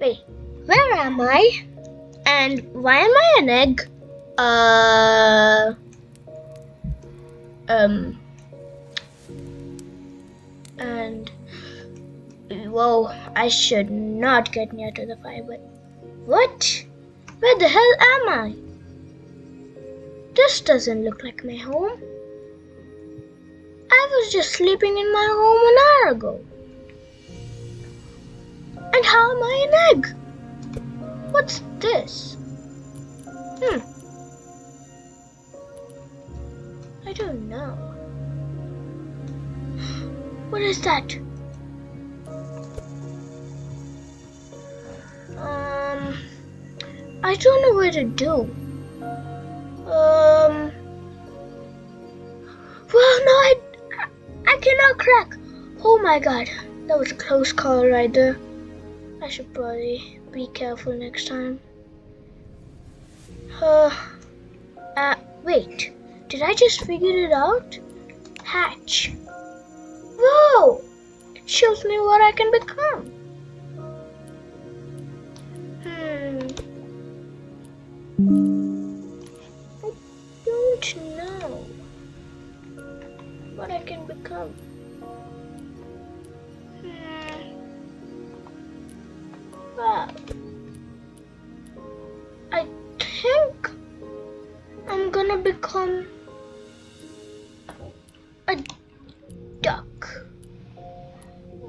Wait, where am I? And why am I an egg? And whoa, I should not get near to the fire, but what? Where the hell am I? This doesn't look like my home. I was just sleeping in my home an hour ago. And how am I an egg? What's this? I don't know. What is that? I don't know what to do. Well, no, I cannot crack. Oh my god, that was a close call right there. I should probably be careful next time. Wait, did I just figure it out? Hatch. Whoa! It shows me what I can become. I don't know what I can become. Wow. I think I'm gonna become a duck.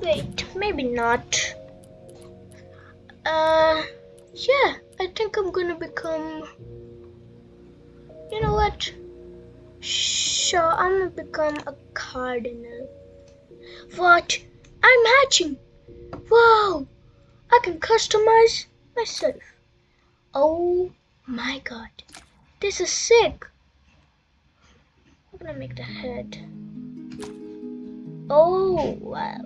Wait, maybe not. Yeah, I think I'm gonna become, you know what? Sure, I'm gonna become a cardinal. What? I'm hatching. Wow, I can customize myself. Oh my god, this is sick. I'm gonna make the head. Oh wow.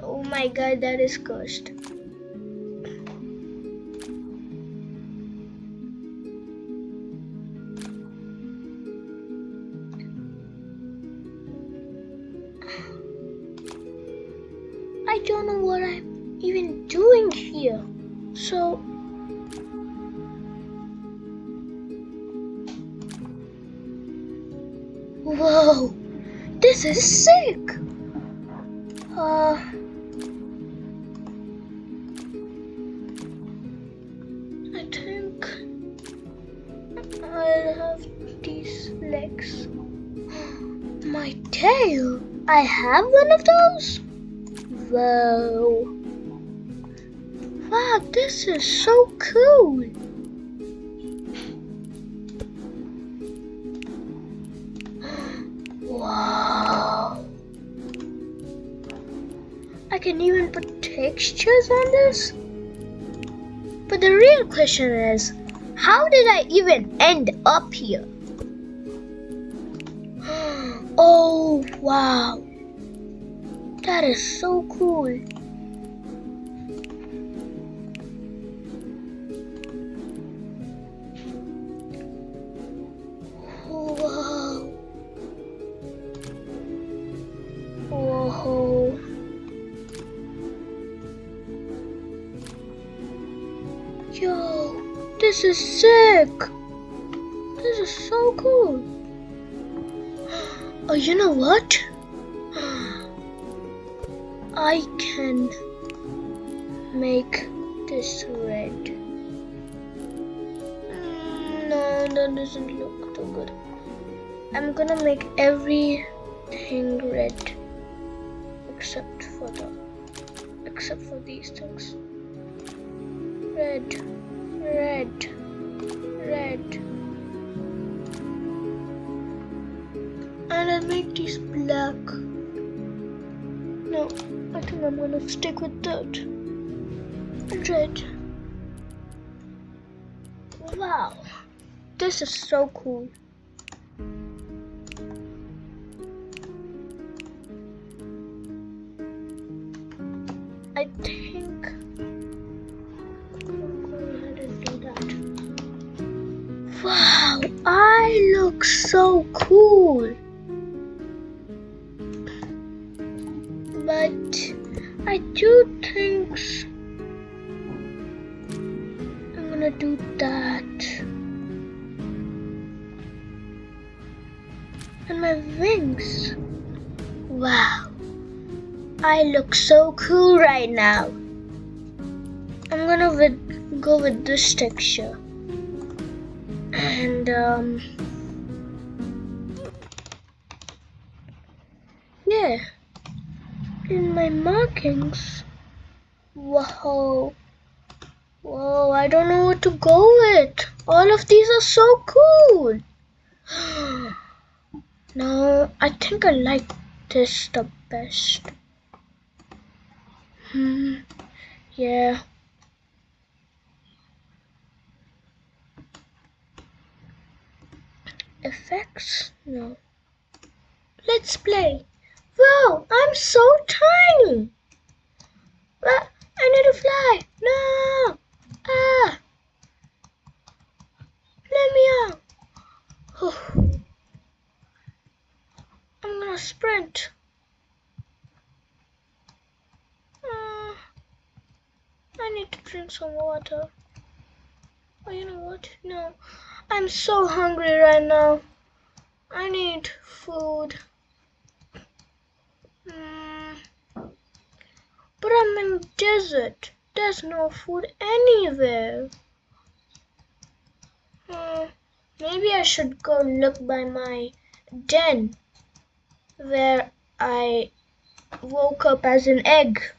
Oh my god, that is cursed. I don't know what I'm even doing here. So whoa, this is sick. I think I'll have these legs. My tail. I have one of those? Whoa. Wow, this is so cool. Wow. I can even put textures on this? But the real question is, how did I even end up here? Oh, wow. That is so cool. Wow. Whoa. Yo, this is sick. This is so cool. Oh, you know what? I can make this red. No, that doesn't look too good. I'm gonna make everything red except for these things. Red, red, red. And I'll make these black. No, I think I'm gonna stick with that. Red. Wow, this is so cool. I think I'm going ahead and do that. Wow, I look so cool. But but I do think I'm gonna do that. And my wings. Wow. I look so cool right now. I'm gonna go with this texture. And yeah. In my markings. Whoa. Whoa, I don't know what to go with. All of these are so cool. No, I think I like this the best. Yeah. Effects? No. Let's play. Wow, I'm so tiny. I need to fly. No. Ah. Let me out. I'm gonna sprint. I need to drink some water. Oh, you know what? No. I'm so hungry right now. I need food. But I'm in desert. There's no food anywhere. Maybe I should go look by my den where I woke up as an egg.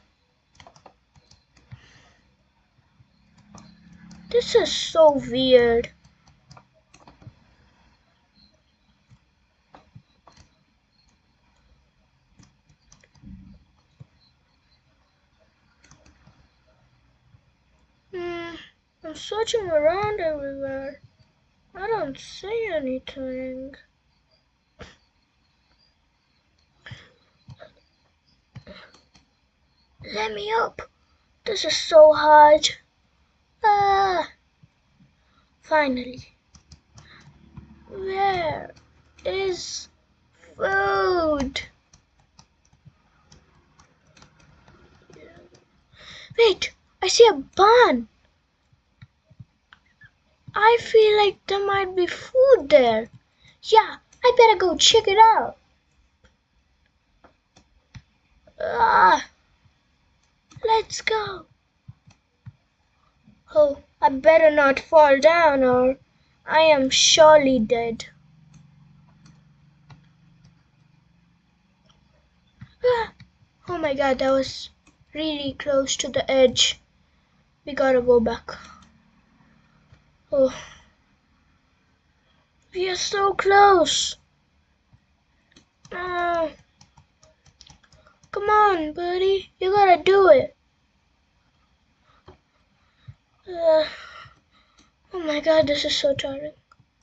This is so weird. I'm searching around everywhere. I don't see anything. Let me up. This is so hard. Finally. Where is food? Wait, I see a barn. I feel like there might be food there. Yeah, I better go check it out. Let's go. Oh, I better not fall down or I am surely dead. Oh my god, that was really close to the edge. We gotta go back. Oh, we are so close. Come on, buddy. You gotta do it. Oh my god, this is so tiring.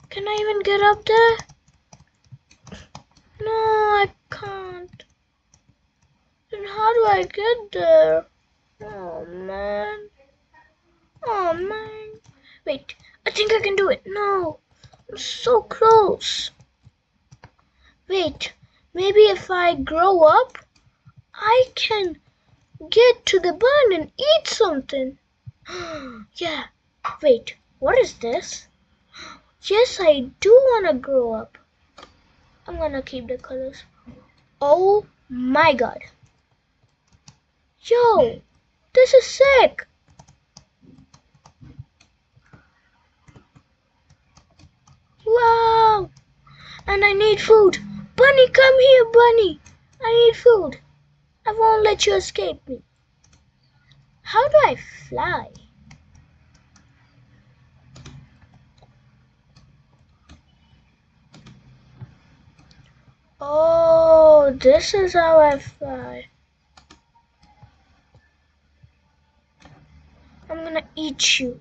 Can I even get up there? No, I can't. Then how do I get there? Oh man. Oh man. Wait, I think I can do it. No, I'm so close. Wait, maybe if I grow up, I can get to the barn and eat something. Yeah, wait, what is this? Yes, I do wanna grow up. I'm gonna keep the colors. Oh my god. Yo, this is sick. Wow. And I need food. Bunny, come here, Bunny. I need food. I won't let you escape me. How do I fly? Oh, this is how I fly. I'm gonna eat you.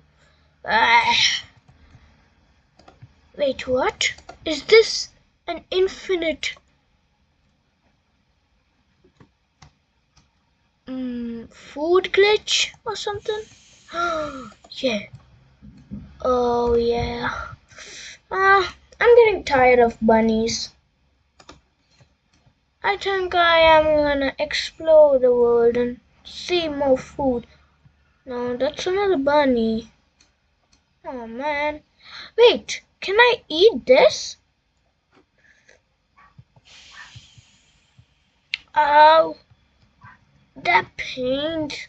Wait, what? Is this an infinite food glitch or something? Yeah. Oh yeah. I'm getting tired of bunnies. I think I am gonna explore the world and see more food. No, that's another bunny. Oh man. Wait, can I eat this? Oh, that paint.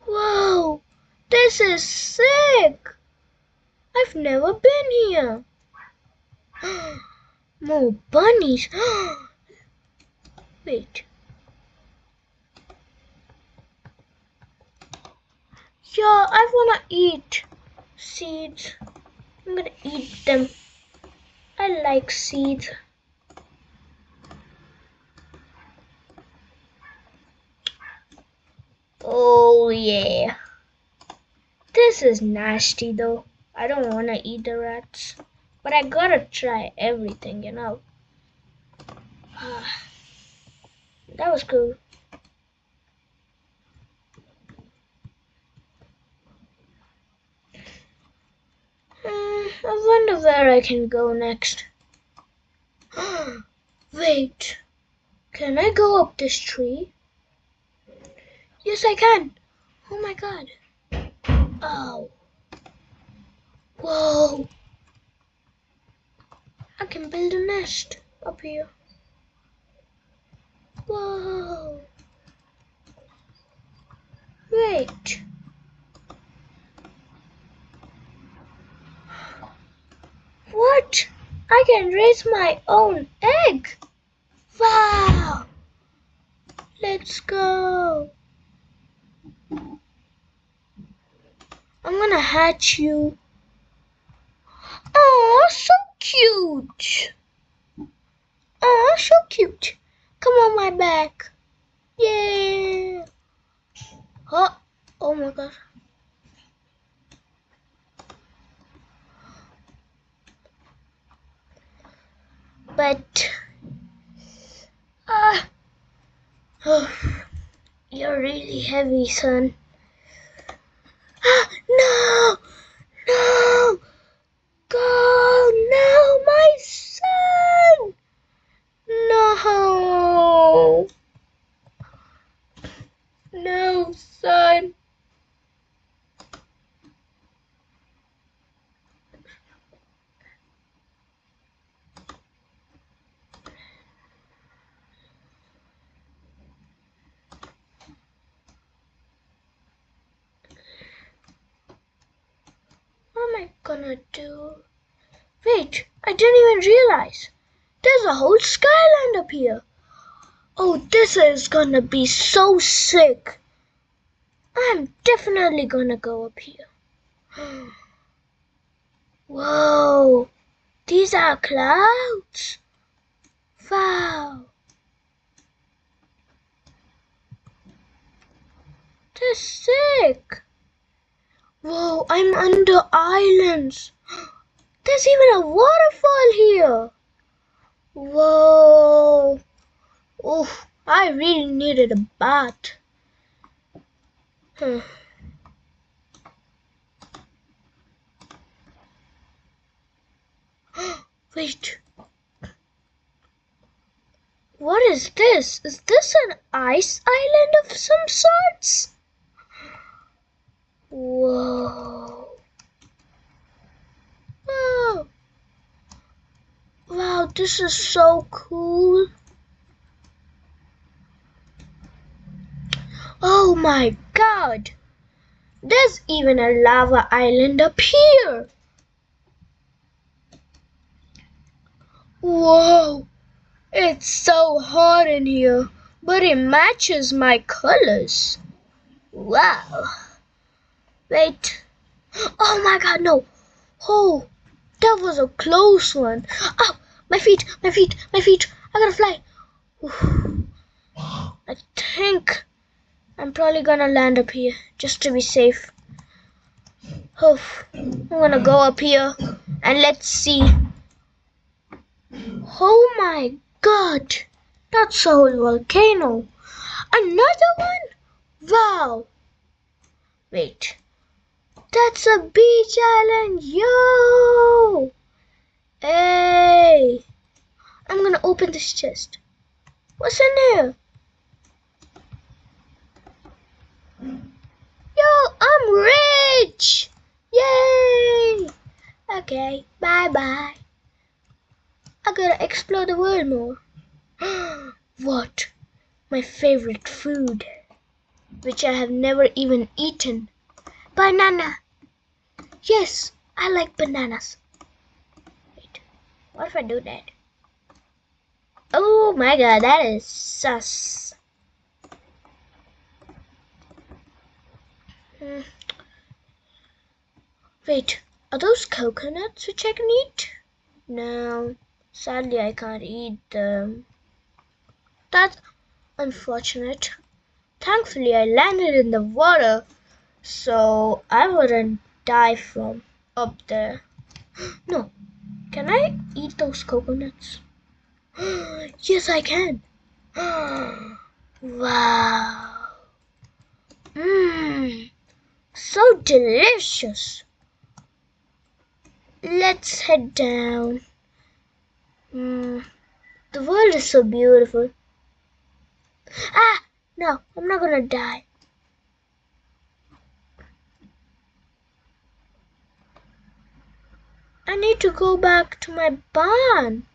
Whoa, this is sick. I've never been here. More bunnies. Wait. Yeah, I wanna eat seeds. I'm gonna eat them. I like seeds. Oh yeah. This is nasty though. I don't wanna eat the rats. But I gotta try everything, you know. That was cool. I wonder where I can go next. Wait, can I go up this tree? Yes, I can. Oh my god. Oh. Whoa. I can build a nest up here. Whoa. Wait. What? I can raise my own egg. Wow. Let's go. I'm gonna hatch you. Oh, so cute. Oh, so cute. Come on my back. Yeah. Oh, oh my god. But, oh, you're really heavy, son. No, no, go, no, my son. No, no, son. What am I gonna do? Wait, I didn't even realize. There's a whole skyline up here. Oh, this is gonna be so sick. I'm definitely gonna go up here. Whoa, these are clouds. Wow. That's sick. Whoa, I'm under islands. There's even a waterfall here. Whoa. Oh, I really needed a bath. Wait. What is this? Is this an ice island of some sorts? Whoa. Oh. Wow, this is so cool. Oh my god. There's even a lava island up here. Whoa. It's so hot in here, but it matches my colors. Wow. Wait. Oh my god, no. Oh, that was a close one. Oh, my feet, my feet, my feet. I gotta fly. I think I'm probably gonna land up here just to be safe. Oh, I'm gonna go up here and let's see. Oh my god, that's a whole volcano. Another one? Wow. Wait, that's a beach island, yo. Hey, I'm this chest. What's in here? Yo, I'm rich! Yay! Okay, bye-bye. I gotta explore the world more. What? My favorite food, which I have never even eaten. Banana. Yes, I like bananas. Wait, what if I do that? Oh my god, that is sus. Wait, are those coconuts which I can eat? No, sadly I can't eat them. That's unfortunate. Thankfully I landed in the water so I wouldn't die from up there. No, can I eat those coconuts? Yes, I can. Wow. Mmm, so delicious. Let's head down. The world is so beautiful. Ah, no, I'm not gonna die. I need to go back to my barn.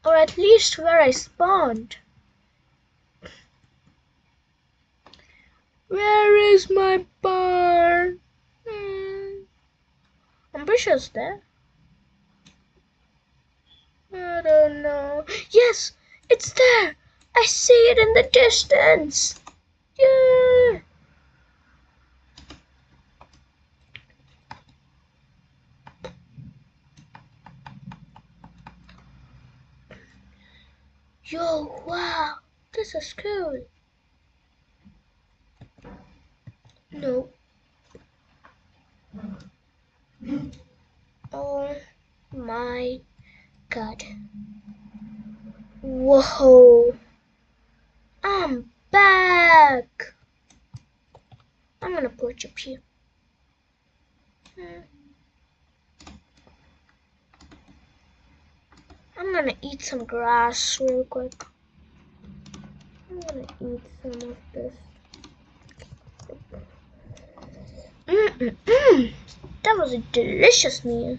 Or at least where I spawned. Where is my barn? I'm pretty sure it's there. I don't know. Yes, it's there. I see it in the distance. Yeah. Yo, wow, this is cool. No. Oh my god. Whoa. I'm back. I'm gonna perch up here. I'm gonna eat some grass real quick. I'm gonna eat some of this. That was a delicious meal.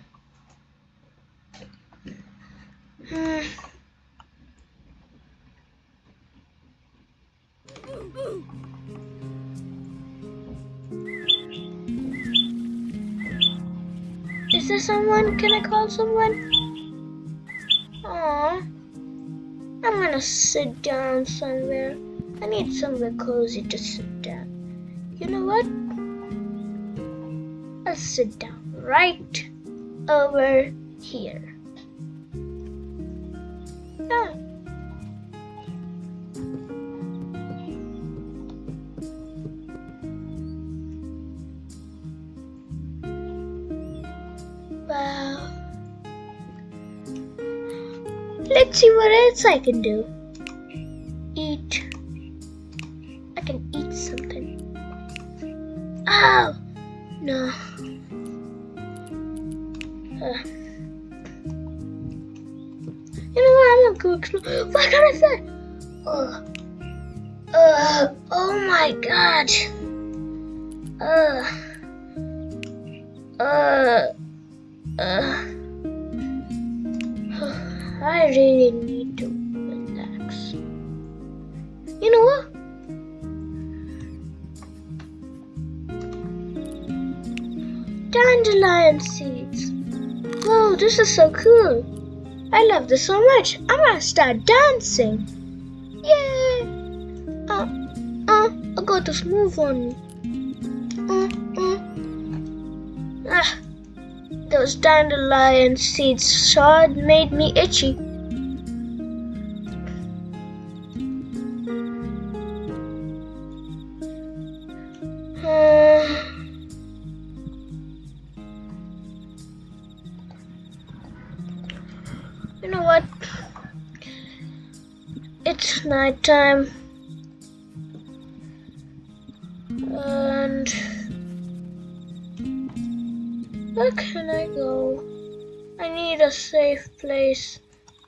Is there someone? Can I call someone? Aww. I'm gonna sit down somewhere. I need somewhere cozy to sit down. You know what? I'll sit down right over here. Ah. Wow. Let's see what else I can do. Eat. I can eat something. Oh, no. You know what? I'm gonna go explore. What can I say? Oh my god. I really need to relax. You know what? Dandelion seeds. Whoa, this is so cool. I love this so much. I'm gonna start dancing. Yay! I got this move on me. Those dandelion seeds sure made me itchy. You know what? It's night time. And where can I go? I need a safe place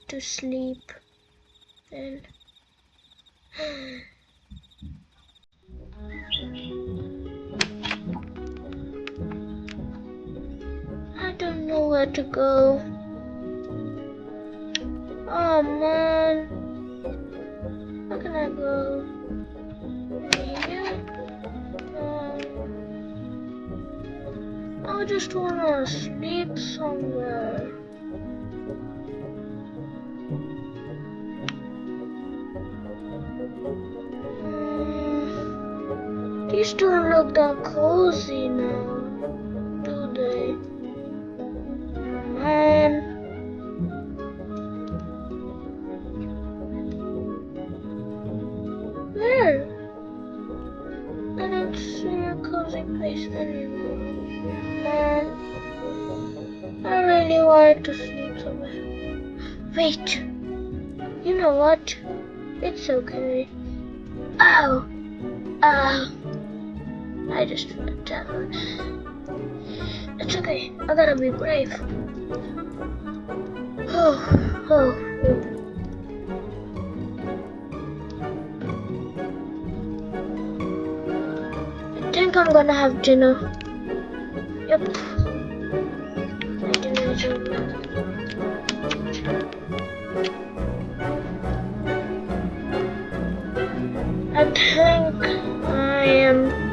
to sleep. And I don't know where to go. Oh man, where can I go? Here? I just wanna sleep somewhere. These don't look that cozy now, do they? Man. Where? I don't see a cozy place anymore. Man. I really wanted to sleep somewhere. Wait. You know what? It's okay. Ow. Ow. I just fell down. It's okay. I gotta be brave. Oh. I think I'm gonna have dinner. Yep. My dinner is over. I think I am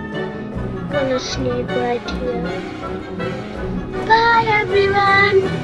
gonna sleep right here. Bye everyone!